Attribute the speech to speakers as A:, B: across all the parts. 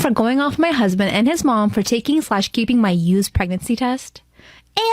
A: for going off my husband and his mom for taking/keeping my used pregnancy test.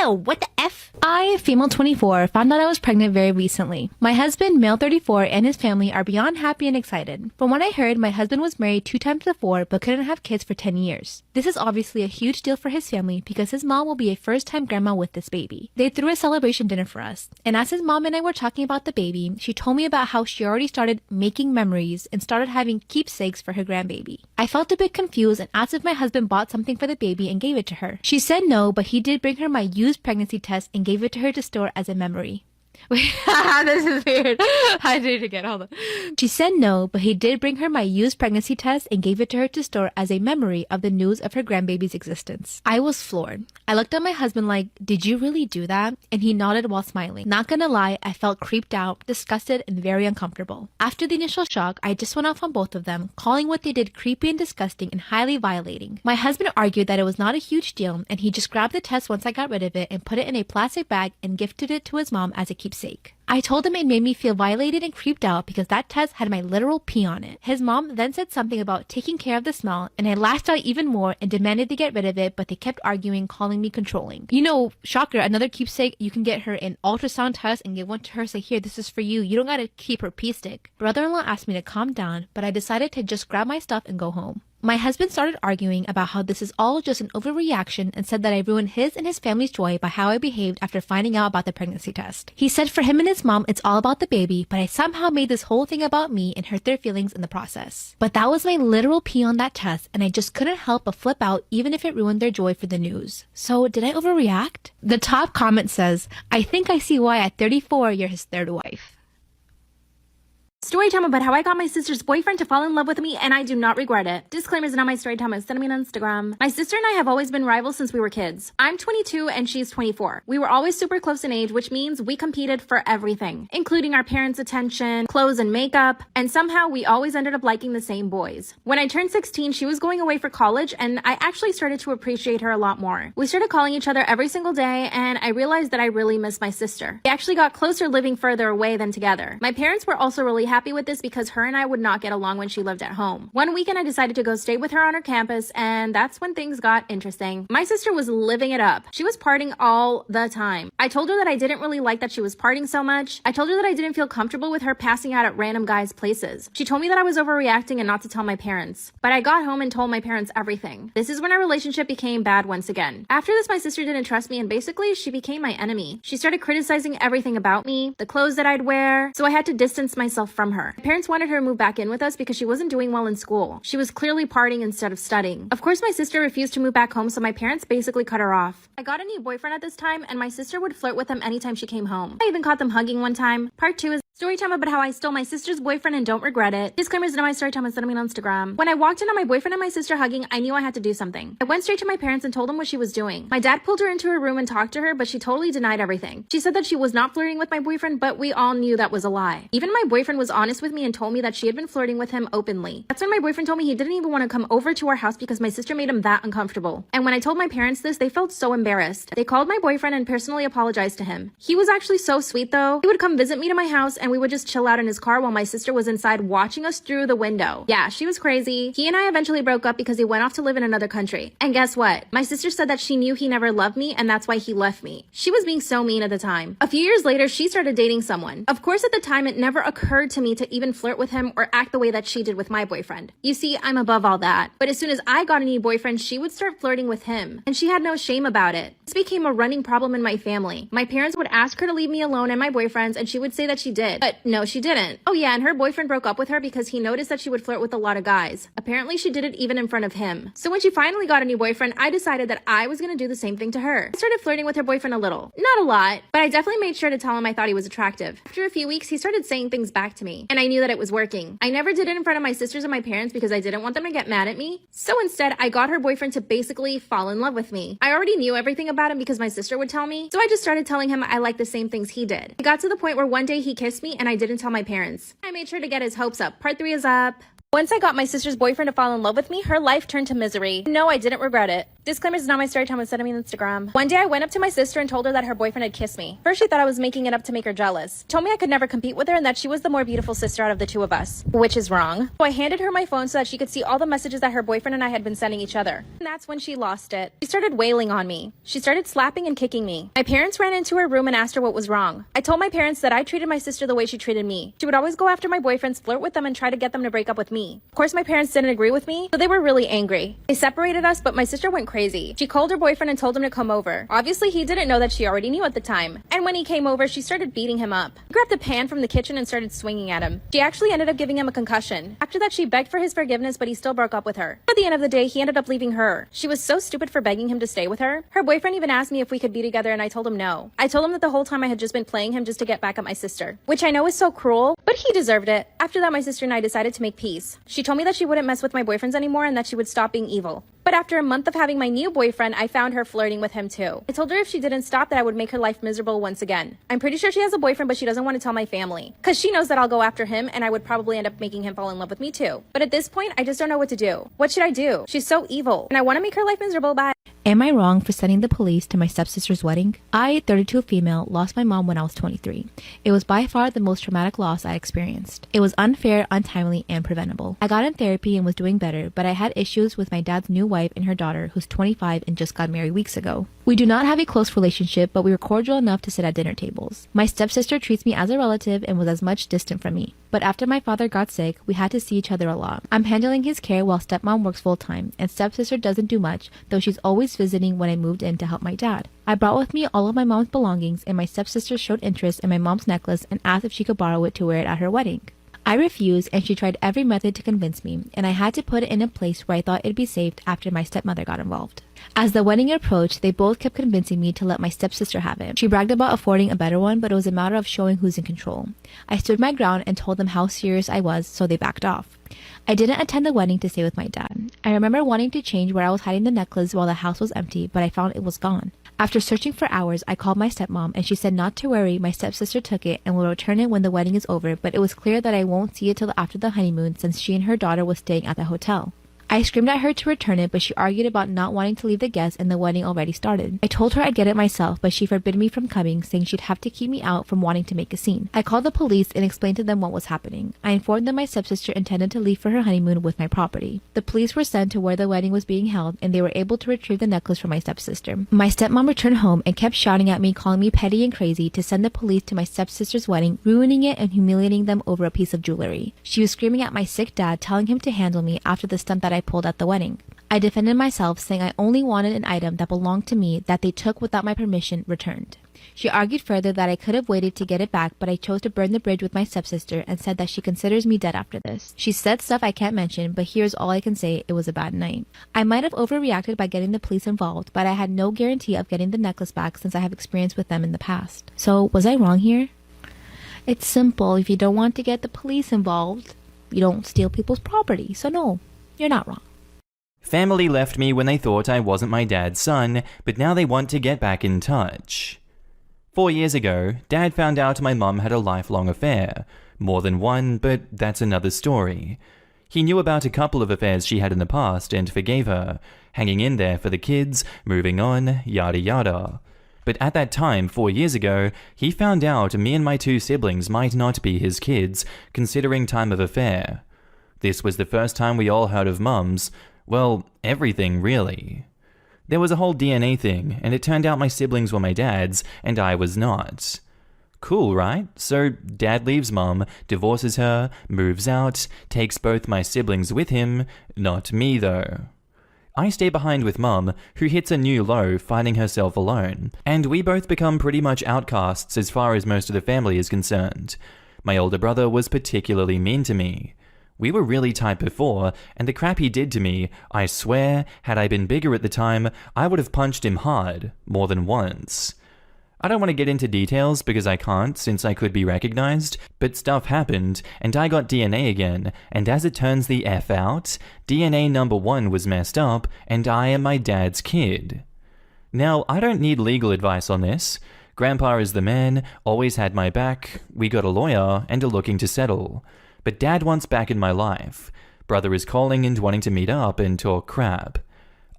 A: Ew, what the F? I, female 24, found out I was pregnant very recently. My husband, male 34, and his family are beyond happy and excited. From what I heard, my husband was married 2 times before but couldn't have kids for 10 years. This is obviously a huge deal for his family because his mom will be a first-time grandma with this baby. They threw a celebration dinner for us, and as his mom and I were talking about the baby, she told me about how she already started making memories and started having keepsakes for her grandbaby. I felt a bit confused and asked if my husband bought something for the baby and gave it to her. She said no, but he did bring her my used pregnancy test and gave it to her to store as a memory. Wait, this is weird. I did it again. Hold on. She said no, but he did bring her my used pregnancy test and gave it to her to store as a memory of the news of her grandbaby's existence. I was floored. I looked at my husband like, did you really do that? And he nodded while smiling. Not gonna lie, I felt creeped out, disgusted, and very uncomfortable. After the initial shock, I just went off on both of them, calling what they did creepy and disgusting and highly violating. My husband argued that it was not a huge deal, and he just grabbed the test once I got rid of it and put it in a plastic bag and gifted it to his mom as a keepsake. I told him it made me feel violated and creeped out because that test had my literal pee on it. His mom then said something about taking care of the smell, and I lashed out even more and demanded to get rid of it, but they kept arguing, calling me controlling. You know, shocker, another keepsake, you can get her an ultrasound test and give one to her, say, here, this is for you. You don't gotta keep her pee stick. Brother-in-law asked me to calm down, but I decided to just grab my stuff and go home. My husband started arguing about how this is all just an overreaction and said that I ruined his and his family's joy by how I behaved after finding out about the pregnancy test. He said for him and his mom, it's all about the baby, but I somehow made this whole thing about me and hurt their feelings in the process. But that was my literal pee on that test, and I just couldn't help but flip out even if it ruined their joy for the news. So did I overreact? The top comment says, I think I see why at 34 you're his third wife.
B: Story time about how I got my sister's boyfriend to fall in love with me, and I do not regret it. Disclaimers not my story time. Send me on Instagram. My sister and I have always been rivals since we were kids. I'm 22 and she's 24. We were always super close in age, which means we competed for everything, including our parents' attention, clothes and makeup, and somehow we always ended up liking the same boys. When I turned 16, she was going away for college, and I actually started to appreciate her a lot more. We started calling each other every single day, and I realized that I really miss my sister. We actually got closer living further away than together. My parents were also really happy with this because her and I would not get along when she lived at home. One weekend I decided to go stay with her on her campus, and that's when things got interesting. My sister was living it up. She was partying all the time. I told her that I didn't really like that she was partying so much. I told her that I didn't feel comfortable with her passing out at random guys' places. She told me that I was overreacting and not to tell my parents. But I got home and told my parents everything. This is when our relationship became bad once again. After this, my sister didn't trust me, and basically she became my enemy. She started criticizing everything about me, the clothes that I'd wear, so I had to distance myself from her. My parents wanted her to move back in with us because she wasn't doing well in school. She was clearly partying instead of studying. Of course, my sister refused to move back home, so my parents basically cut her off. I got a new boyfriend at this time, and my sister would flirt with him anytime she came home. I even caught them hugging one time. Part 2 is story time about how I stole my sister's boyfriend and don't regret it. Disclaimers not my story time. Send me on Instagram. When I walked in on my boyfriend and my sister hugging, I knew I had to do something. I went straight to my parents and told them what she was doing. My dad pulled her into her room and talked to her, but she totally denied everything. She said that she was not flirting with my boyfriend, but we all knew that was a lie. Even my boyfriend was honest with me and told me that she had been flirting with him openly. That's when my boyfriend told me he didn't even want to come over to our house because my sister made him that uncomfortable. And when I told my parents this, they felt so embarrassed. They called my boyfriend and personally apologized to him. He was actually so sweet though. He would come visit me to my house and we would just chill out in his car while my sister was inside watching us through the window. Yeah, she was crazy. He and I eventually broke up because he went off to live in another country. And guess what? My sister said that she knew he never loved me and that's why he left me. She was being so mean at the time. A few years later, she started dating someone. Of course, at the time, it never occurred to me to even flirt with him or act the way that she did with my boyfriend. You see, I'm above all that. But as soon as I got a new boyfriend, she would start flirting with him. And she had no shame about it. This became a running problem in my family. My parents would ask her to leave me alone and my boyfriends, and she would say that she did. But no, she didn't. Oh yeah, and her boyfriend broke up with her because he noticed that she would flirt with a lot of guys. Apparently, she did it even in front of him. So when she finally got a new boyfriend, I decided that I was gonna do the same thing to her. I started flirting with her boyfriend a little. Not a lot, but I definitely made sure to tell him I thought he was attractive. After a few weeks, he started saying things back to me, and I knew that it was working. I never did it in front of my sisters and my parents because I didn't want them to get mad at me. So instead, I got her boyfriend to basically fall in love with me. I already knew everything about him because my sister would tell me, so I just started telling him I liked the same things he did. It got to the point where one day he kissed me and I didn't tell my parents. I made sure to get his hopes up. Part 3 is up. Once I got my sister's boyfriend to fall in love with me, her life turned to misery. No, I didn't regret it. Disclaimer, is not my story time. Was sending me on Instagram. One day I went up to my sister and told her that her boyfriend had kissed me. First she thought I was making it up to make her jealous. Told me I could never compete with her and that she was the more beautiful sister out of the two of us. Which is wrong. So I handed her my phone so that she could see all the messages that her boyfriend and I had been sending each other. And that's when she lost it. She started wailing on me. She started slapping and kicking me. My parents ran into her room and asked her what was wrong. I told my parents that I treated my sister the way she treated me. She would always go after my boyfriends, flirt with them, and try to get them to break up with me. Of course, my parents didn't agree with me, so they were really angry. They separated us, but my sister went crazy. She called her boyfriend and told him to come over. Obviously, he didn't know that she already knew at the time. And when he came over, she started beating him up. He grabbed a pan from the kitchen and started swinging at him. She actually ended up giving him a concussion. After that, she begged for his forgiveness, but he still broke up with her. At the end of the day, he ended up leaving her. She was so stupid for begging him to stay with her. Her boyfriend even asked me if we could be together, and I told him no. I told him that the whole time I had just been playing him just to get back at my sister, which I know is so cruel, but he deserved it. After that, my sister and I decided to make peace. She told me that she wouldn't mess with my boyfriends anymore and that she would stop being evil. But after a month of having my new boyfriend, I found her flirting with him too. I told her if she didn't stop that I would make her life miserable once again. I'm pretty sure she has a boyfriend, but she doesn't want to tell my family. Cause she knows that I'll go after him and I would probably end up making him fall in love with me too. But at this point, I just don't know what to do. What should I do? She's so evil and I want to make her life miserable by...
A: Am I wrong for sending the police to my stepsister's wedding? I, 32 female, lost my mom when I was 23. It was by far the most traumatic loss I experienced. It was unfair, untimely, and preventable. I got in therapy and was doing better, but I had issues with my dad's new wife and her daughter, who's 25 and just got married weeks ago. We do not have a close relationship, but we were cordial enough to sit at dinner tables. My stepsister treats me as a relative and was as much distant from me. But after my father got sick, we had to see each other a lot. I'm handling his care while stepmom works full-time, and stepsister doesn't do much, though she's always visiting when I moved in to help my dad. I brought with me all of my mom's belongings, and my stepsister showed interest in my mom's necklace and asked if she could borrow it to wear it at her wedding. I refused, and she tried every method to convince me, and I had to put it in a place where I thought it'd be safe after my stepmother got involved. As the wedding approached, they both kept convincing me to let my stepsister have it. She bragged about affording a better one, but it was a matter of showing who's in control. I stood my ground and told them how serious I was, so they backed off. I didn't attend the wedding to stay with my dad. I remember wanting to change where I was hiding the necklace while the house was empty, but I found it was gone. After searching for hours, I called my stepmom and she said not to worry, my stepsister took it and will return it when the wedding is over, but it was clear that I won't see it till after the honeymoon since she and her daughter was staying at the hotel. I screamed at her to return it, but she argued about not wanting to leave the guests and the wedding already started. I told her I'd get it myself, but she forbid me from coming, saying she'd have to keep me out from wanting to make a scene. I called the police and explained to them what was happening. I informed them my stepsister intended to leave for her honeymoon with my property. The police were sent to where the wedding was being held, and they were able to retrieve the necklace from my stepsister. My stepmom returned home and kept shouting at me, calling me petty and crazy, to send the police to my stepsister's wedding, ruining it and humiliating them over a piece of jewelry. She was screaming at my sick dad, telling him to handle me after the stunt that I pulled at the wedding. I defended myself, saying I only wanted an item that belonged to me that they took without my permission returned. She argued further that I could have waited to get it back, but I chose to burn the bridge with my stepsister and said that she considers me dead after this. She said stuff I can't mention, but here's all I can say: it was a bad night. I might have overreacted by getting the police involved, but I had no guarantee of getting the necklace back since I have experience with them in the past. So, was I wrong here? It's simple. If you don't want to get the police involved, you don't steal people's property. So no, you're not wrong.
C: Family left me when they thought I wasn't my dad's son, but now they want to get back in touch. 4 years ago, Dad found out my mum had a lifelong affair. More than one, but that's another story. He knew about a couple of affairs she had in the past and forgave her, hanging in there for the kids, moving on, yada yada. But at that time, 4 years ago, he found out me and my 2 siblings might not be his kids, considering time of affair. This was the first time we all heard of mums. Well, everything, really. There was a whole DNA thing, and it turned out my siblings were my dad's, and I was not. Cool, right? So Dad leaves Mum, divorces her, moves out, takes both my siblings with him, not me though. I stay behind with Mum, who hits a new low finding herself alone, and we both become pretty much outcasts as far as most of the family is concerned. My older brother was particularly mean to me. We were really tight before, and the crap he did to me, I swear, had I been bigger at the time, I would have punched him hard, more than once. I don't want to get into details because I can't, since I could be recognized, but stuff happened, and I got DNA again, and as it turns the F out, DNA number 1 was messed up, and I am my dad's kid. Now, I don't need legal advice on this. Grandpa is the man, always had my back, we got a lawyer, and are looking to settle. But Dad wants back in my life. Brother is calling and wanting to meet up and talk crap.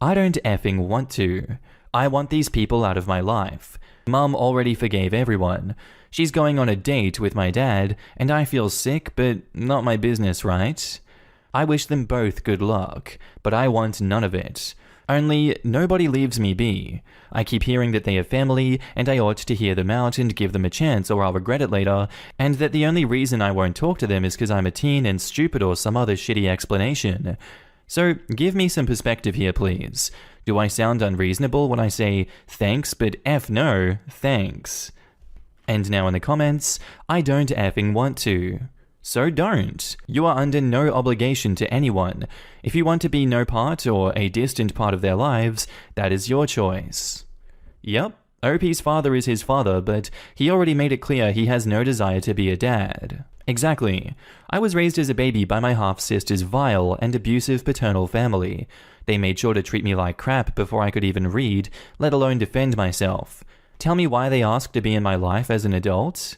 C: I don't effing want to. I want these people out of my life. Mum already forgave everyone. She's going on a date with my dad, and I feel sick, but not my business, right? I wish them both good luck, but I want none of it. Only, nobody leaves me be. I keep hearing that they have family, and I ought to hear them out and give them a chance or I'll regret it later, and that the only reason I won't talk to them is because I'm a teen and stupid or some other shitty explanation. So, give me some perspective here, please. Do I sound unreasonable when I say, thanks, but F no, thanks? And now in the comments, I don't effing want to. So don't. You are under no obligation to anyone. If you want to be no part or a distant part of their lives, that is your choice. Yep, OP's father is his father, but he already made it clear he has no desire to be a dad. Exactly. I was raised as a baby by my half-sister's vile and abusive paternal family. They made sure to treat me like crap before I could even read, let alone defend myself. Tell me why they asked to be in my life as an adult?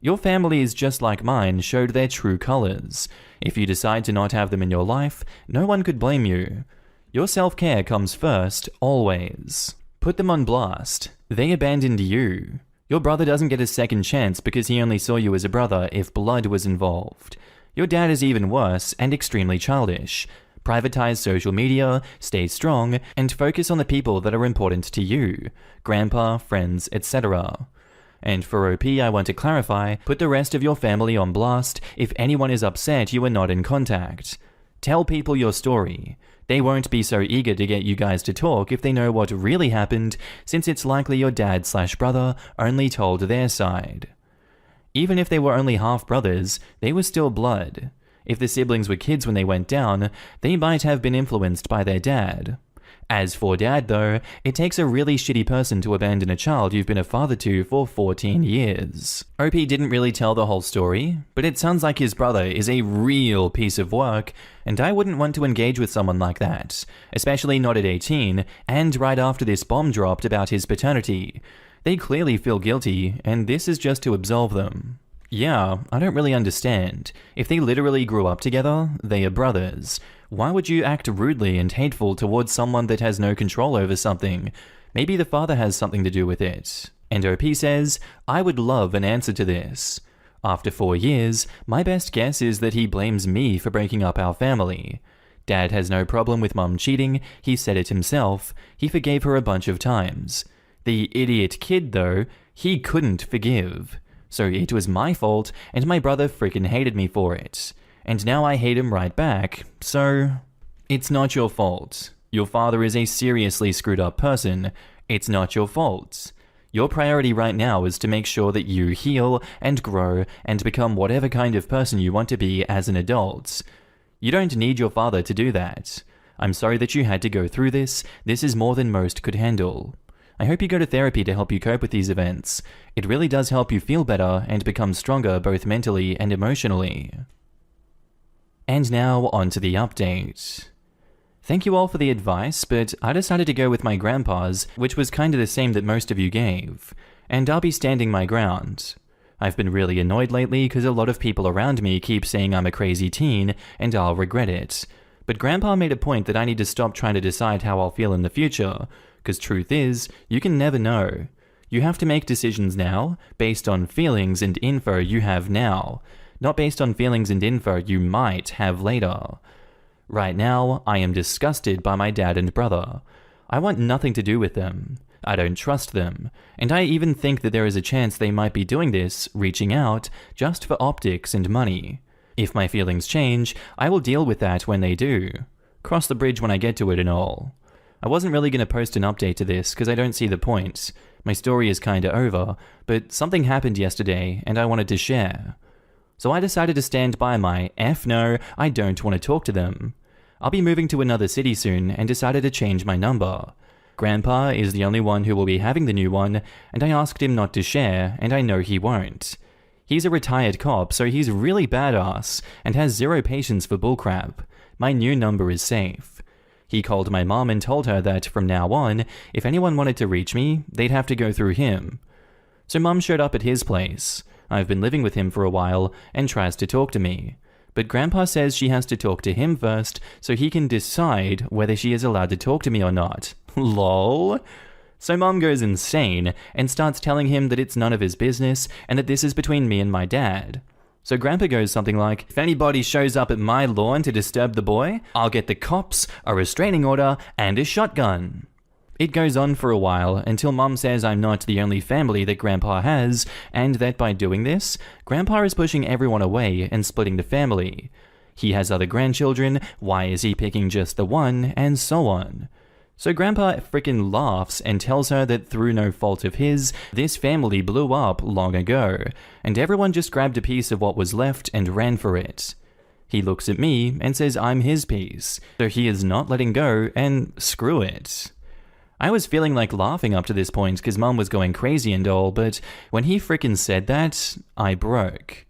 C: Your family is just like mine, showed their true colors. If you decide to not have them in your life, no one could blame you. Your self-care comes first, always. Put them on blast. They abandoned you. Your brother doesn't get a second chance because he only saw you as a brother if blood was involved. Your dad is even worse and extremely childish. Privatize social media, stay strong, and focus on the people that are important to you. Grandpa, friends, etc. And for OP, I want to clarify, put the rest of your family on blast. If anyone is upset, you are not in contact. Tell people your story. They won't be so eager to get you guys to talk if they know what really happened, since it's likely your dad/brother only told their side. Even if they were only half-brothers, they were still blood. If the siblings were kids when they went down, they might have been influenced by their dad. As for dad, though, it takes a really shitty person to abandon a child you've been a father to for 14 years. OP didn't really tell the whole story, but it sounds like his brother is a real piece of work, and I wouldn't want to engage with someone like that, especially not at 18, and right after this bomb dropped about his paternity. They clearly feel guilty, and this is just to absolve them. Yeah, I don't really understand. If they literally grew up together, they are brothers. Why would you act rudely and hateful towards someone that has no control over something? Maybe the father has something to do with it. And OP says, I would love an answer to this. After 4 years, my best guess is that he blames me for breaking up our family. Dad has no problem with mum cheating, he said it himself, he forgave her a bunch of times. The idiot kid, though, he couldn't forgive. So it was my fault, and my brother frickin' hated me for it. And now I hate him right back, so... It's not your fault. Your father is a seriously screwed up person. It's not your fault. Your priority right now is to make sure that you heal and grow and become whatever kind of person you want to be as an adult. You don't need your father to do that. I'm sorry that you had to go through this. This is more than most could handle. I hope you go to therapy to help you cope with these events. It really does help you feel better and become stronger both mentally and emotionally. And now on to the update. Thank you all for the advice, but I decided to go with my grandpa's, which was kinda the same that most of you gave. And I'll be standing my ground. I've been really annoyed lately because a lot of people around me keep saying I'm a crazy teen, and I'll regret it. But Grandpa made a point that I need to stop trying to decide how I'll feel in the future, because truth is, you can never know. You have to make decisions now, based on feelings and info you have now, not based on feelings and info you might have later. Right now, I am disgusted by my dad and brother. I want nothing to do with them. I don't trust them, and I even think that there is a chance they might be doing this, reaching out, just for optics and money. If my feelings change, I will deal with that when they do. Cross the bridge when I get to it and all. I wasn't really going to post an update to this because I don't see the point. My story is kinda over, but something happened yesterday and I wanted to share. So I decided to stand by my F no, I don't want to talk to them. I'll be moving to another city soon and decided to change my number. Grandpa is the only one who will be having the new one, and I asked him not to share, and I know he won't. He's a retired cop, so he's really badass and has zero patience for bullcrap. My new number is safe. He called my mom and told her that from now on, if anyone wanted to reach me, they'd have to go through him. So mom showed up at his place. I've been living with him for a while and tries to talk to me. but Grandpa says she has to talk to him first so he can decide whether she is allowed to talk to me or not. Lol. So Mom goes insane and starts telling him that it's none of his business and that this is between me and my dad. So Grandpa goes something like, if anybody shows up at my lawn to disturb the boy, I'll get the cops, a restraining order, and a shotgun. It goes on for a while until Mom says I'm not the only family that Grandpa has, and that by doing this, Grandpa is pushing everyone away and splitting the family. He has other grandchildren, why is he picking just the one, and so on. So Grandpa frickin' laughs and tells her that through no fault of his, this family blew up long ago, and everyone just grabbed a piece of what was left and ran for it. He looks at me and says I'm his piece, so he is not letting go, and screw it. I was feeling like laughing up to this point because Mum was going crazy and all, but when he frickin' said that, I broke.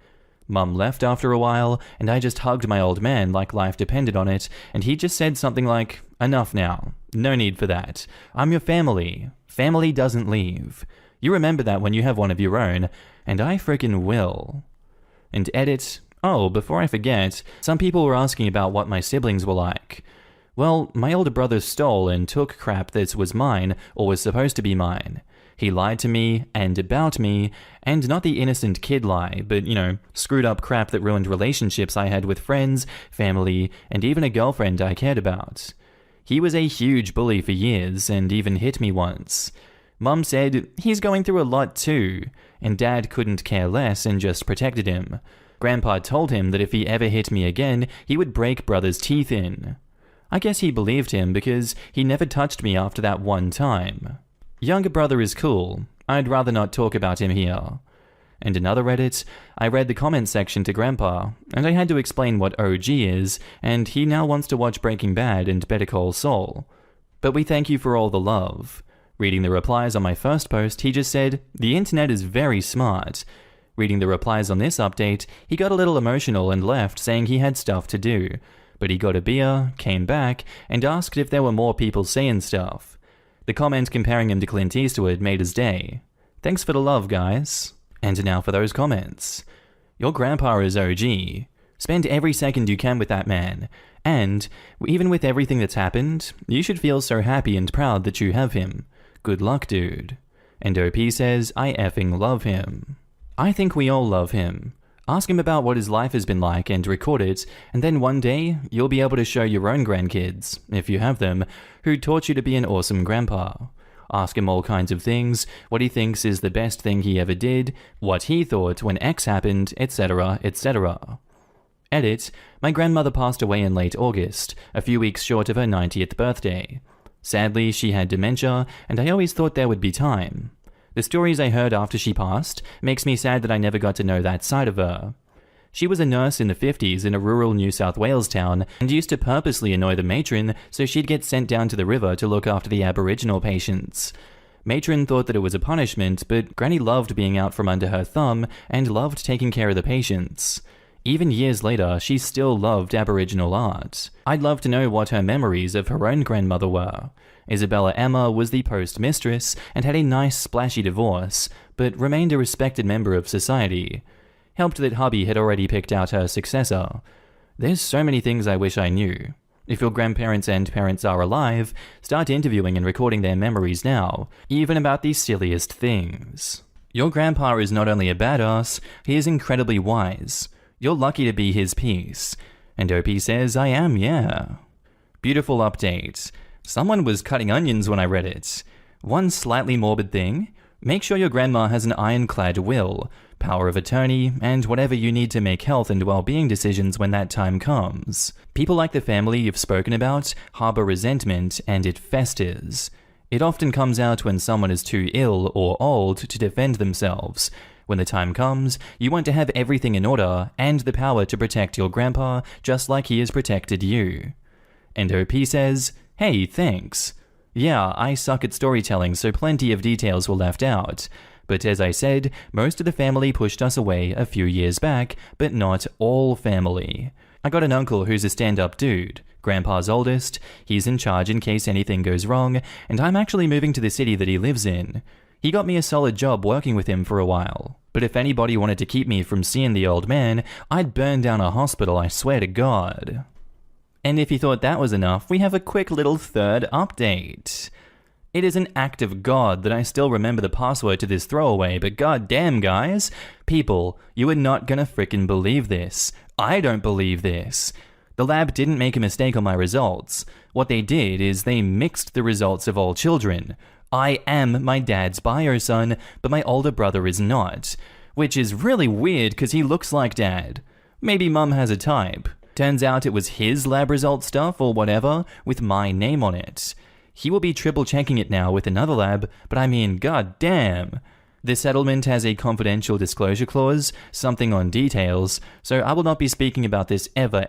C: Mum left after a while, and I just hugged my old man like life depended on it, and he just said something like, enough now. No need for that. I'm your family. Family doesn't leave. You remember that when you have one of your own, and I frickin' will. And edit, oh, before I forget, some people were asking about what my siblings were like. Well, my older brother stole and took crap that was mine or was supposed to be mine. He lied to me and about me, and not the innocent kid lie, but, screwed up crap that ruined relationships I had with friends, family, and even a girlfriend I cared about. He was a huge bully for years and even hit me once. Mum said he's going through a lot too, and Dad couldn't care less and just protected him. Grandpa told him that if he ever hit me again, he would break Brother's teeth in. I guess he believed him because he never touched me after that one time. Younger brother is cool. I'd rather not talk about him here. And another Reddit, I read the comment section to Grandpa, and I had to explain what OG is, and he now wants to watch Breaking Bad and Better Call Saul. But we thank you for all the love. Reading the replies on my first post, he just said, the internet is very smart. Reading the replies on this update, he got a little emotional and left saying he had stuff to do. But he got a beer, came back, and asked if there were more people saying stuff. The comment comparing him to Clint Eastwood made his day. Thanks for the love, guys. And now for those comments. Your grandpa is OG. Spend every second you can with that man. And, even with everything that's happened, you should feel so happy and proud that you have him. Good luck, dude. And OP says, I effing love him. I think we all love him. Ask him about what his life has been like and record it, and then one day, you'll be able to show your own grandkids, if you have them, who taught you to be an awesome grandpa. Ask him all kinds of things, what he thinks is the best thing he ever did, what he thought when X happened, etc., etc. Edit, my grandmother passed away in late August, a few weeks short of her 90th birthday. Sadly, she had dementia, and I always thought there would be time. The stories I heard after she passed makes me sad that I never got to know that side of her. She was a nurse in the 50s in a rural New South Wales town and used to purposely annoy the matron so she'd get sent down to the river to look after the Aboriginal patients. Matron thought that it was a punishment, but Granny loved being out from under her thumb and loved taking care of the patients. Even years later, she still loved Aboriginal art. I'd love to know what her memories of her own grandmother were. Isabella Emma was the postmistress and had a nice splashy divorce, but remained a respected member of society. Helped that hubby had already picked out her successor. There's so many things I wish I knew. If your grandparents and parents are alive, start interviewing and recording their memories now, even about the silliest things. Your grandpa is not only a badass, he is incredibly wise. You're lucky to be his piece. And OP says, I am, yeah. Beautiful update. Someone was cutting onions when I read it. One slightly morbid thing, make sure your grandma has an ironclad will, power of attorney, and whatever you need to make health and well-being decisions when that time comes. People like the family you've spoken about harbor resentment, and it festers. It often comes out when someone is too ill or old to defend themselves. When the time comes, you want to have everything in order and the power to protect your grandpa just like he has protected you. And OP says, hey, thanks. Yeah, I suck at storytelling, so plenty of details were left out. But as I said, most of the family pushed us away a few years back, but not all family. I got an uncle who's a stand-up dude, Grandpa's oldest, he's in charge in case anything goes wrong, and I'm actually moving to the city that he lives in. He got me a solid job working with him for a while. But if anybody wanted to keep me from seeing the old man, I'd burn down a hospital, I swear to God. And if you thought that was enough, we have a quick little third update. It is an act of God that I still remember the password to this throwaway, but goddamn, guys. People, you are not gonna frickin' believe this. I don't believe this. The lab didn't make a mistake on my results. What they did is they mixed the results of all children. I am my dad's bio son, but my older brother is not. Which is really weird because he looks like dad. Maybe mum has a type. Turns out it was his lab result stuff or whatever with my name on it. He will be triple checking it now with another lab, but I mean, goddamn. The settlement has a confidential disclosure clause, something on details, so I will not be speaking about this ever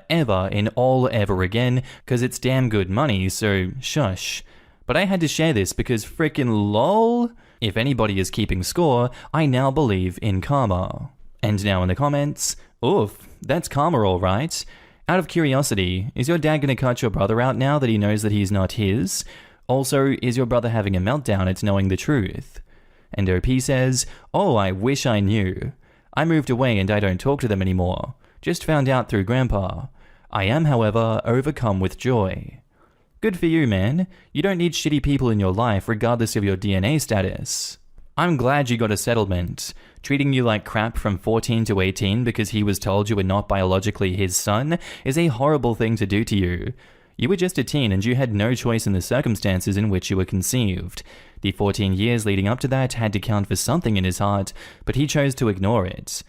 C: in all ever again, cause it's damn good money, so shush. But I had to share this because frickin' lol. If anybody is keeping score, I now believe in karma. And now in the comments, oof, that's karma alright. Out of curiosity, is your dad gonna cut your brother out now that he knows that he's not his? Also, is your brother having a meltdown at knowing the truth? And OP says, oh, I wish I knew. I moved away and I don't talk to them anymore. Just found out through Grandpa. I am, however, overcome with joy. Good for you, man. You don't need shitty people in your life regardless of your DNA status. I'm glad you got a settlement. Treating you like crap from 14 to 18 because he was told you were not biologically his son is a horrible thing to do to you. You were just a teen and you had no choice in the circumstances in which you were conceived. The 14 years leading up to that had to count for something in his heart, but he chose to ignore it.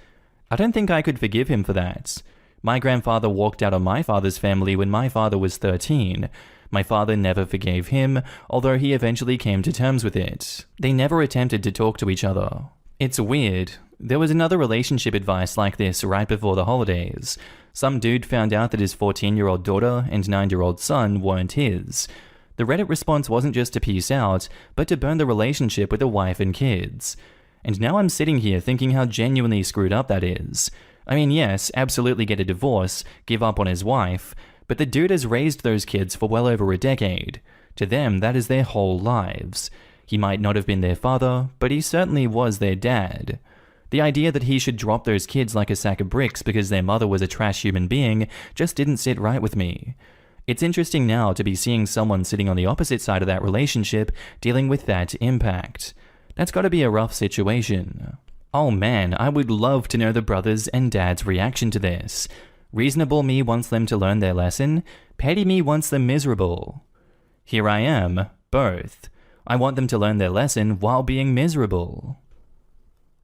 C: I don't think I could forgive him for that. My grandfather walked out on my father's family when my father was 13. My father never forgave him, although he eventually came to terms with it. They never attempted to talk to each other. It's weird. There was another relationship advice like this right before the holidays. Some dude found out that his 14-year-old daughter and 9-year-old son weren't his. The Reddit response wasn't just to peace out, but to burn the relationship with a wife and kids. And now I'm sitting here thinking how genuinely screwed up that is. I mean, yes, absolutely get a divorce, give up on his wife, but the dude has raised those kids for well over a decade. To them, that is their whole lives. He might not have been their father, but he certainly was their dad. The idea that he should drop those kids like a sack of bricks because their mother was a trash human being just didn't sit right with me. It's interesting now to be seeing someone sitting on the opposite side of that relationship dealing with that impact. That's gotta be a rough situation. Oh man, I would love to know the brothers and dad's reaction to this. Reasonable me wants them to learn their lesson, petty me wants them miserable. Here I am, both. I want them to learn their lesson while being miserable.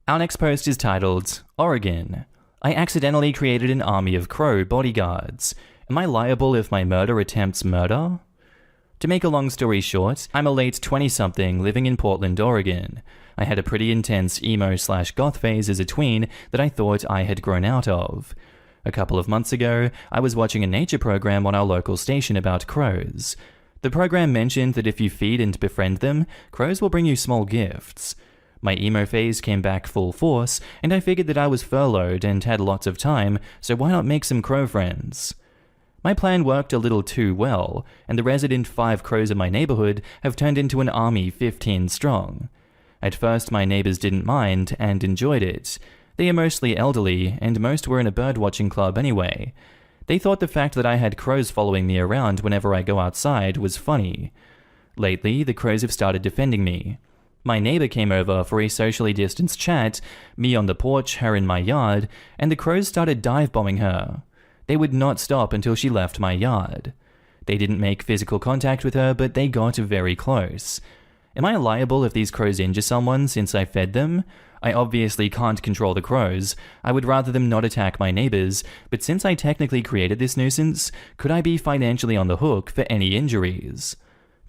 C: Our next post is titled, Oregon. I accidentally created an army of crow bodyguards. Am I liable if my murder attempts murder? To make a long story short, I'm a late 20-something living in Portland, Oregon. I had a pretty intense emo/goth phase as a tween that I thought I had grown out of. A couple of months ago, I was watching a nature program on our local station about crows. The program mentioned that if you feed and befriend them, crows will bring you small gifts. My emo phase came back full force, and I figured that I was furloughed and had lots of time, so why not make some crow friends? My plan worked a little too well, and the resident 5 crows in my neighborhood have turned into an army 15 strong. At first, my neighbors didn't mind and enjoyed it. They are mostly elderly, and most were in a birdwatching club anyway. They thought the fact that I had crows following me around whenever I go outside was funny. Lately, the crows have started defending me. My neighbor came over for a socially distanced chat, me on the porch, her in my yard, and the crows started dive-bombing her. They would not stop until she left my yard. They didn't make physical contact with her, but they got very close. Am I liable if these crows injure someone since I fed them? I obviously can't control the crows. I would rather them not attack my neighbors, but since I technically created this nuisance, could I be financially on the hook for any injuries?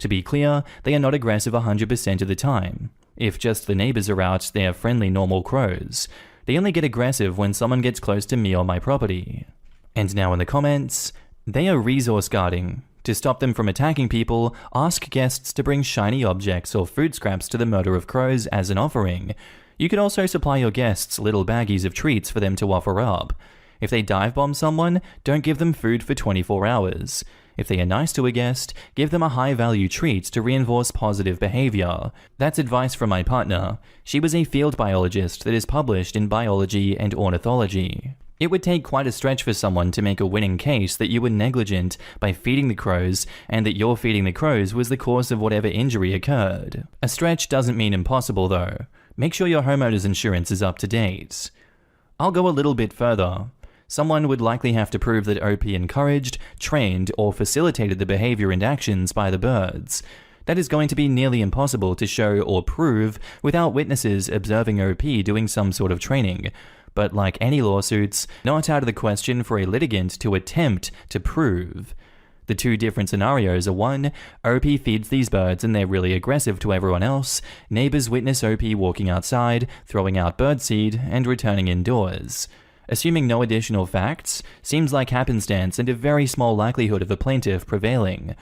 C: To be clear, they are not aggressive 100% of the time. If just the neighbors are out, they are friendly normal crows. They only get aggressive when someone gets close to me or my property. And now in the comments, they are resource guarding. To stop them from attacking people, ask guests to bring shiny objects or food scraps to the murder of crows as an offering. You could also supply your guests little baggies of treats for them to offer up. If they dive bomb someone, don't give them food for 24 hours. If they are nice to a guest, give them a high-value treat to reinforce positive behavior. That's advice from my partner. She was a field biologist that is published in biology and ornithology. It would take quite a stretch for someone to make a winning case that you were negligent by feeding the crows and that your feeding the crows was the cause of whatever injury occurred. A stretch doesn't mean impossible though. Make sure your homeowner's insurance is up to date. I'll go a little bit further. Someone would likely have to prove that OP encouraged, trained, or facilitated the behavior and actions by the birds. That is going to be nearly impossible to show or prove without witnesses observing OP doing some sort of training. But like any lawsuits, not out of the question for a litigant to attempt to prove. The two different scenarios are 1. OP feeds these birds and they're really aggressive to everyone else. Neighbors witness OP walking outside, throwing out birdseed, and returning indoors. Assuming no additional facts, seems like happenstance and a very small likelihood of the plaintiff prevailing.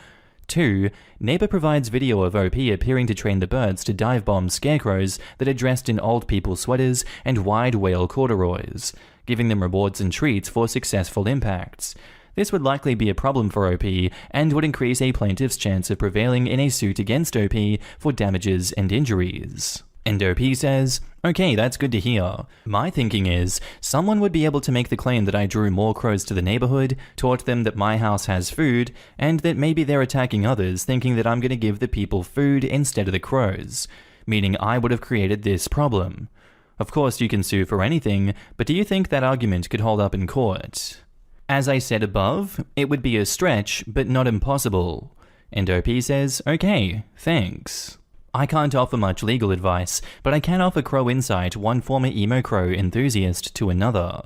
C: 2. Neighbor provides video of OP appearing to train the birds to dive bomb scarecrows that are dressed in old people sweaters and wide whale corduroys, giving them rewards and treats for successful impacts. This would likely be a problem for OP and would increase a plaintiff's chance of prevailing in a suit against OP for damages and injuries. And OP says, okay, that's good to hear. My thinking is, someone would be able to make the claim that I drew more crows to the neighborhood, taught them that my house has food, and that maybe they're attacking others thinking that I'm going to give the people food instead of the crows, meaning I would have created this problem. Of course, you can sue for anything, but do you think that argument could hold up in court? As I said above, it would be a stretch, but not impossible. And OP says, okay, thanks. I can't offer much legal advice, but I can offer crow insight one former emo crow enthusiast to another.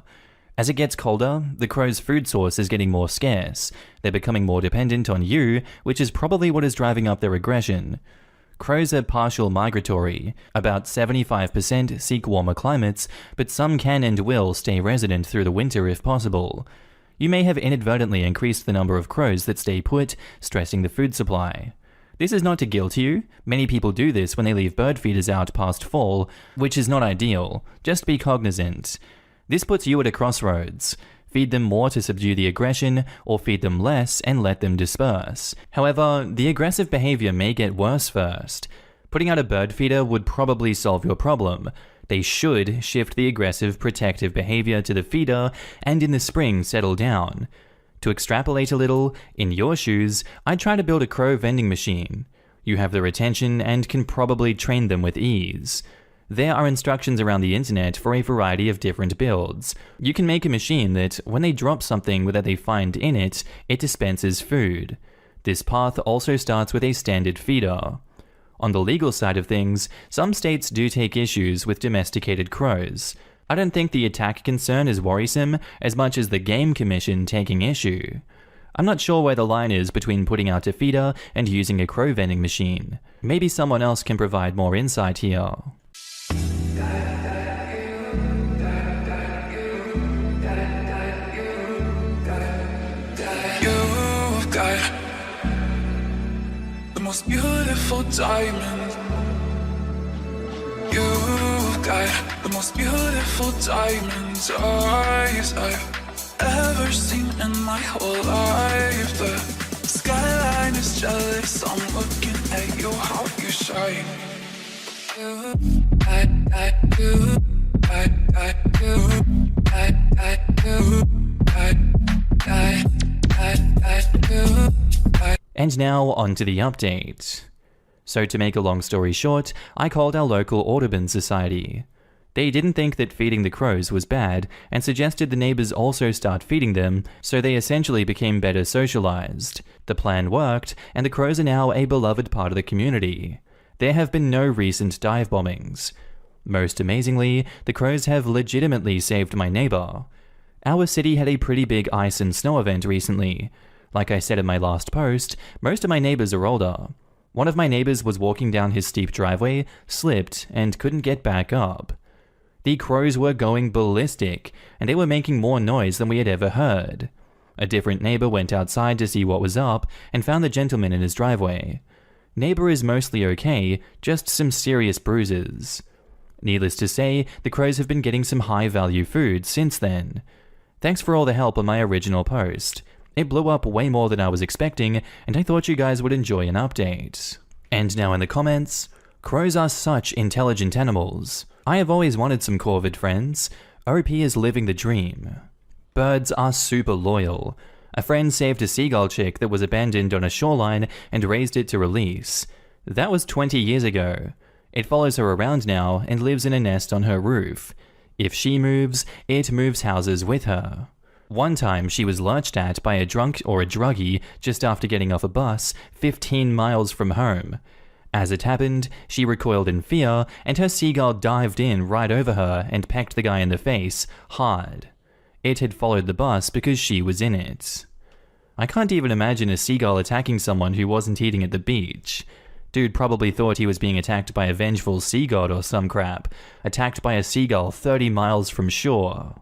C: As it gets colder, the crow's food source is getting more scarce. They're becoming more dependent on you, which is probably what is driving up their aggression. Crows are partial migratory. About 75% seek warmer climates, but some can and will stay resident through the winter if possible. You may have inadvertently increased the number of crows that stay put, stressing the food supply. This is not to guilt you. Many people do this when they leave bird feeders out past fall, which is not ideal. Just be cognizant. This puts you at a crossroads. Feed them more to subdue the aggression, or feed them less and let them disperse. However, the aggressive behavior may get worse first. Putting out a bird feeder would probably solve your problem. They should shift the aggressive protective behavior to the feeder and in the spring settle down. To extrapolate a little, in your shoes, I'd try to build a crow vending machine. You have their attention and can probably train them with ease. There are instructions around the internet for a variety of different builds. You can make a machine that, when they drop something that they find in it, it dispenses food. This path also starts with a standard feeder. On the legal side of things, some states do take issues with domesticated crows. I don't think the attack concern is worrisome as much as the Game Commission taking issue. I'm not sure where the line is between putting out a feeder and using a crow vending machine. Maybe someone else can provide more insight here.
D: You've got the most beautiful diamond. You've got the most beautiful diamond's eyes I've ever seen in my whole life. The skyline is jealous, I'm looking at you, how you shine.
C: And now on to the update. So to make a long story short, I called our local Audubon Society. They didn't think that feeding the crows was bad and suggested the neighbors also start feeding them, so they essentially became better socialized. The plan worked, and the crows are now a beloved part of the community. There have been no recent dive bombings. Most amazingly, the crows have legitimately saved my neighbor. Our city had a pretty big ice and snow event recently. Like I said in my last post, most of my neighbors are older. One of my neighbors was walking down his steep driveway, slipped, and couldn't get back up. The crows were going ballistic, and they were making more noise than we had ever heard. A different neighbor went outside to see what was up and found the gentleman in his driveway. Neighbor is mostly okay, just some serious bruises. Needless to say, the crows have been getting some high-value food since then. Thanks for all the help on my original post. It blew up way more than I was expecting, and I thought you guys would enjoy an update. And now in the comments, crows are such intelligent animals. I have always wanted some corvid friends. OP is living the dream. Birds are super loyal. A friend saved a seagull chick that was abandoned on a shoreline and raised it to release. That was 20 years ago. It follows her around now and lives in a nest on her roof. If she moves, it moves houses with her. One time she was lurched at by a drunk or a druggie just after getting off a bus 15 miles from home. As it happened, she recoiled in fear and her seagull dived in right over her and pecked the guy in the face hard. It had followed the bus because she was in it. I can't even imagine a seagull attacking someone who wasn't eating at the beach. Dude probably thought he was being attacked by a vengeful sea god or some crap, attacked by a seagull 30 miles from shore.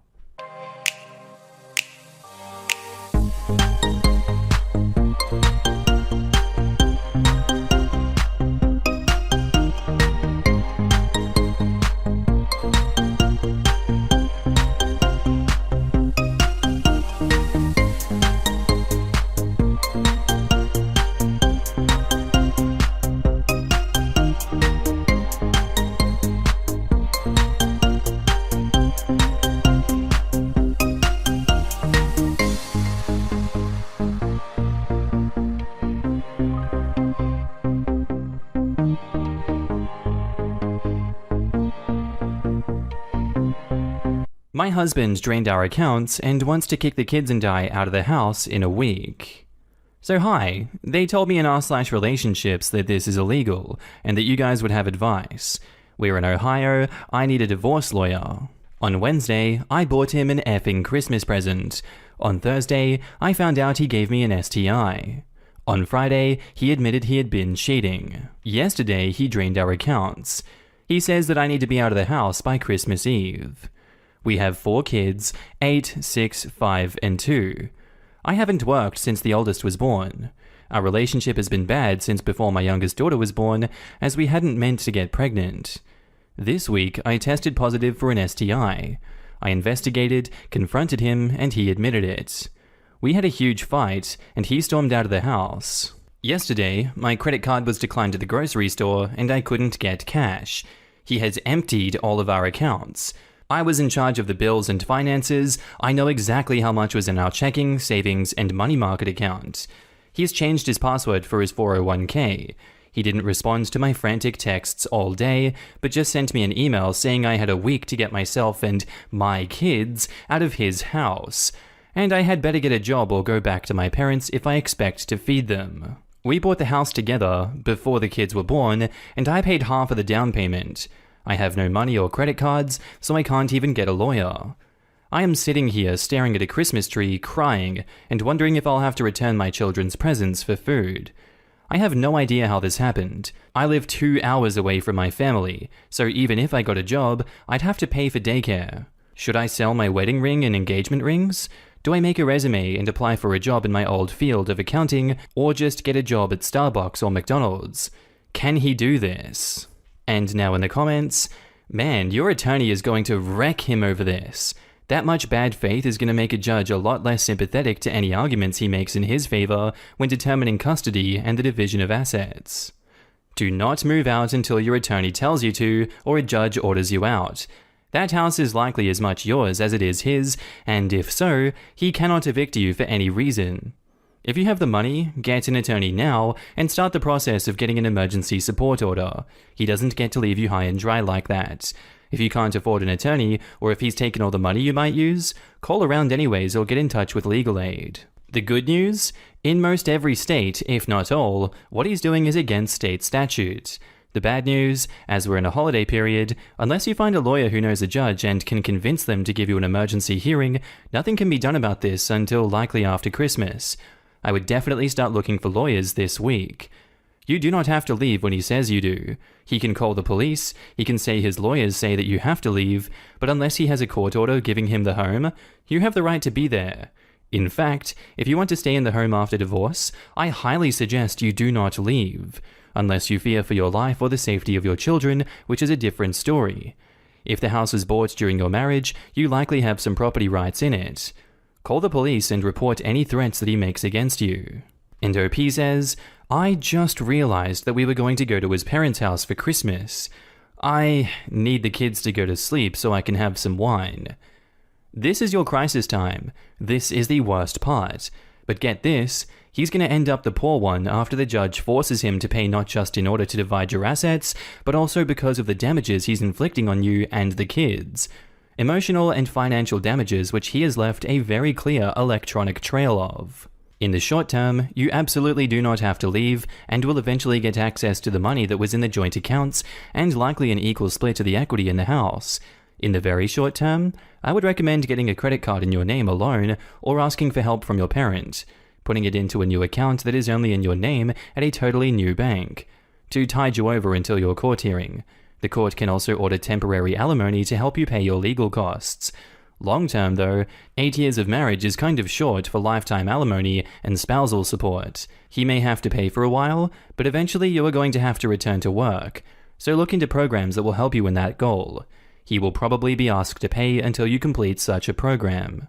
C: My husband drained our accounts and wants to kick the kids and I out of the house in a week. So hi, they told me in r/relationships that this is illegal and that you guys would have advice. We're in Ohio, I need a divorce lawyer. On Wednesday, I bought him an effing Christmas present. On Thursday, I found out he gave me an STI. On Friday, he admitted he had been cheating. Yesterday, he drained our accounts. He says that I need to be out of the house by Christmas Eve. We have 4 kids, 8, 6, 5, and 2. I haven't worked since the oldest was born. Our relationship has been bad since before my youngest daughter was born, as we hadn't meant to get pregnant. This week, I tested positive for an STI. I investigated, confronted him, and he admitted it. We had a huge fight, and he stormed out of the house. Yesterday, my credit card was declined at the grocery store, and I couldn't get cash. He has emptied all of our accounts. I was in charge of the bills and finances. I know exactly how much was in our checking, savings, and money market account. He's changed his password for his 401k. He didn't respond to my frantic texts all day, but just sent me an email saying I had a week to get myself and my kids out of his house, and I had better get a job or go back to my parents if I expect to feed them. We bought the house together before the kids were born, and I paid half of the down payment. I have no money or credit cards, so I can't even get a lawyer. I am sitting here staring at a Christmas tree, crying, and wondering if I'll have to return my children's presents for food. I have no idea how this happened. I live 2 hours away from my family, so even if I got a job, I'd have to pay for daycare. Should I sell my wedding ring and engagement rings? Do I make a resume and apply for a job in my old field of accounting, or just get a job at Starbucks or McDonald's? Can he do this? And now in the comments, man, your attorney is going to wreck him over this. That much bad faith is going to make a judge a lot less sympathetic to any arguments he makes in his favor when determining custody and the division of assets. Do not move out until your attorney tells you to, or a judge orders you out. That house is likely as much yours as it is his, and if so, he cannot evict you for any reason. If you have the money, get an attorney now and start the process of getting an emergency support order. He doesn't get to leave you high and dry like that. If you can't afford an attorney, or if he's taken all the money you might use, call around anyways or get in touch with legal aid. The good news? In most every state, if not all, what he's doing is against state statute. The bad news, as we're in a holiday period, unless you find a lawyer who knows a judge and can convince them to give you an emergency hearing, nothing can be done about this until likely after Christmas. I would definitely start looking for lawyers this week. You do not have to leave when he says you do. He can call the police, he can say his lawyers say that you have to leave, but unless he has a court order giving him the home, you have the right to be there. In fact, if you want to stay in the home after divorce, I highly suggest you do not leave, unless you fear for your life or the safety of your children, which is a different story. If the house was bought during your marriage, you likely have some property rights in it. Call the police and report any threats that he makes against you. And OP says, I just realized that we were going to go to his parents' house for Christmas. I need the kids to go to sleep so I can have some wine. This is your crisis time. This is the worst part. But get this, he's going to end up the poor one after the judge forces him to pay not just in order to divide your assets, but also because of the damages he's inflicting on you and the kids. Emotional and financial damages which he has left a very clear electronic trail of. In the short term, you absolutely do not have to leave and will eventually get access to the money that was in the joint accounts and likely an equal split of the equity in the house. In the very short term, I would recommend getting a credit card in your name alone or asking for help from your parent, putting it into a new account that is only in your name at a totally new bank, to tide you over until your court hearing. The court can also order temporary alimony to help you pay your legal costs. Long term though, 8 years of marriage is kind of short for lifetime alimony and spousal support. He may have to pay for a while, but eventually you are going to have to return to work, so look into programs that will help you in that goal. He will probably be asked to pay until you complete such a program.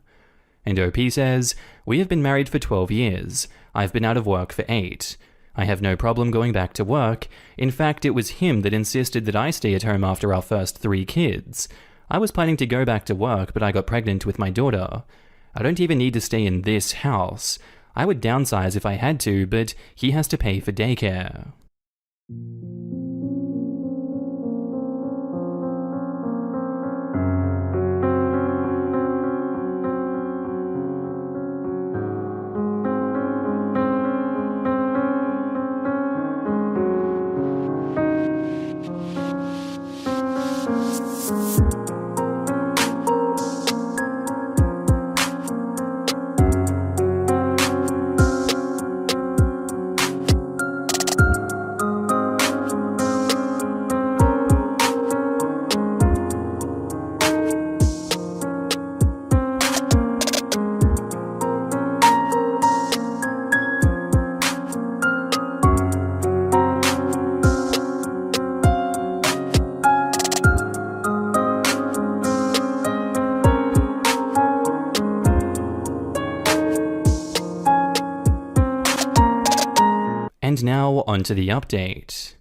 C: And OP says, we have been married for 12 years. I've been out of work for 8. I have no problem going back to work. In fact, it was him that insisted that I stay at home after our first 3 kids. I was planning to go back to work, but I got pregnant with my daughter. I don't even need to stay in this house. I would downsize if I had to, but he has to pay for daycare. And now onto the update.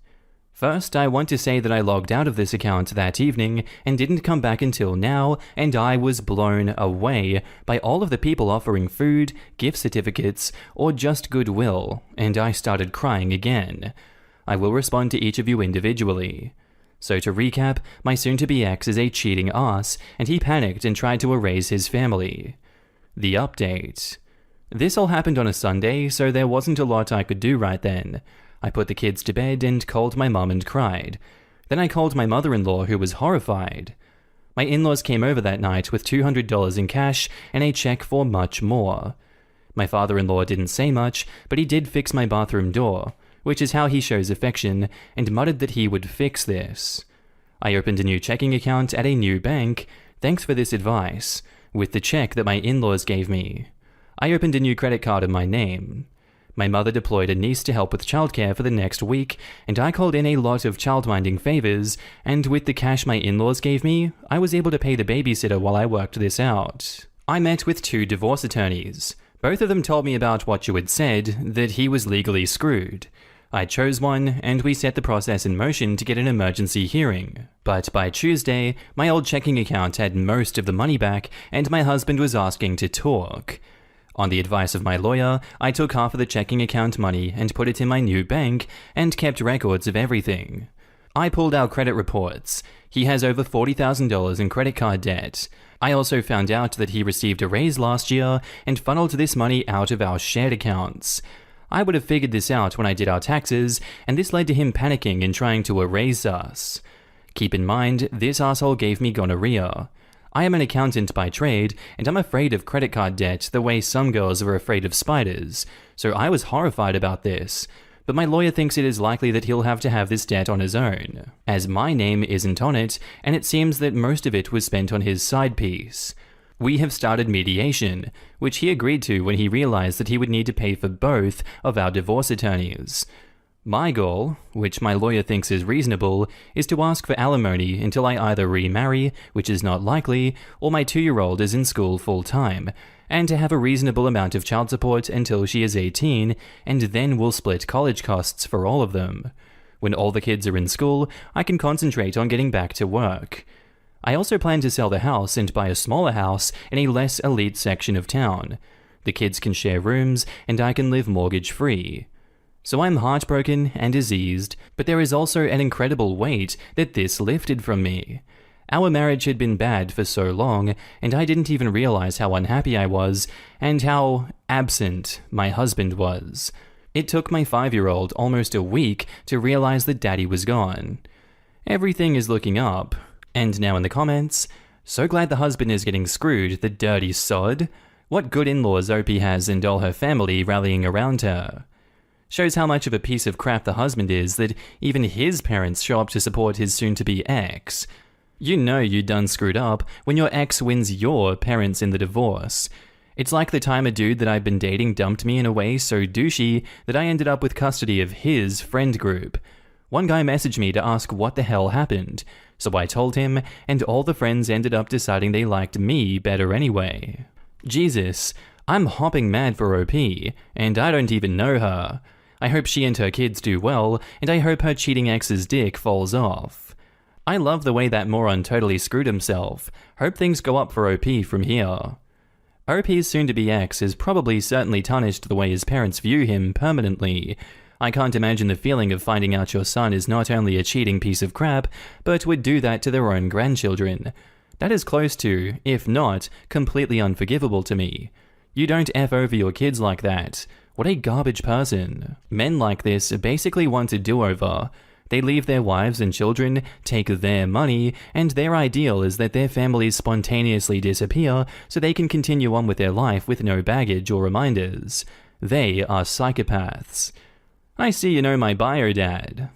C: First, I want to say that I logged out of this account that evening and didn't come back until now, and I was blown away by all of the people offering food, gift certificates, or just goodwill, and I started crying again. I will respond to each of you individually. So to recap, my soon-to-be ex is a cheating ass, and he panicked and tried to erase his family. The update. This all happened on a Sunday, so there wasn't a lot I could do right then. I put the kids to bed and called my mum and cried. Then I called my mother-in-law, who was horrified. My in-laws came over that night with $200 in cash and a check for much more. My father-in-law didn't say much, but he did fix my bathroom door, which is how he shows affection, and muttered that he would fix this. I opened a new checking account at a new bank, thanks for this advice, with the check that my in-laws gave me. I opened a new credit card in my name. My mother deployed a niece to help with childcare for the next week, and I called in a lot of childminding favors, and with the cash my in-laws gave me, I was able to pay the babysitter while I worked this out. I met with 2 divorce attorneys. Both of them told me about what you had said, that he was legally screwed. I chose one, and we set the process in motion to get an emergency hearing. But by Tuesday, my old checking account had most of the money back, and my husband was asking to talk. On the advice of my lawyer, I took half of the checking account money and put it in my new bank, and kept records of everything. I pulled our credit reports. He has over $40,000 in credit card debt. I also found out that he received a raise last year and funneled this money out of our shared accounts. I would have figured this out when I did our taxes, and this led to him panicking and trying to erase us. Keep in mind, this asshole gave me gonorrhea. I am an accountant by trade, and I'm afraid of credit card debt the way some girls are afraid of spiders, so I was horrified about this. But my lawyer thinks it is likely that he'll have to have this debt on his own, as my name isn't on it, and it seems that most of it was spent on his side piece. We have started mediation, which he agreed to when he realized that he would need to pay for both of our divorce attorneys. My goal, which my lawyer thinks is reasonable, is to ask for alimony until I either remarry, which is not likely, or my 2-year-old is in school full-time, and to have a reasonable amount of child support until she is 18, and then we'll split college costs for all of them. When all the kids are in school, I can concentrate on getting back to work. I also plan to sell the house and buy a smaller house in a less elite section of town. The kids can share rooms, and I can live mortgage-free. So I'm heartbroken and diseased, but there is also an incredible weight that this lifted from me. Our marriage had been bad for so long, and I didn't even realize how unhappy I was, and how absent my husband was. It took my 5-year-old almost a week to realize that Daddy was gone. Everything is looking up. And now in the comments, so glad the husband is getting screwed, the dirty sod. What good in-laws OP has and all her family rallying around her. Shows how much of a piece of crap the husband is that even his parents show up to support his soon-to-be ex. You know you done screwed up when your ex wins your parents in the divorce. It's like the time a dude that I've been dating dumped me in a way so douchey that I ended up with custody of his friend group. One guy messaged me to ask what the hell happened, so I told him, and all the friends ended up deciding they liked me better anyway. Jesus, I'm hopping mad for OP, and I don't even know her. I hope she and her kids do well, and I hope her cheating ex's dick falls off. I love the way that moron totally screwed himself. Hope things go up for OP from here. OP's soon-to-be ex is probably certainly tarnished the way his parents view him permanently. I can't imagine the feeling of finding out your son is not only a cheating piece of crap, but would do that to their own grandchildren. That is close to, if not, completely unforgivable to me. You don't F over your kids like that. What a garbage person. Men like this basically want a do-over. They leave their wives and children, take their money, and their ideal is that their families spontaneously disappear so they can continue on with their life with no baggage or reminders. They are psychopaths. I see you know my bio, Dad.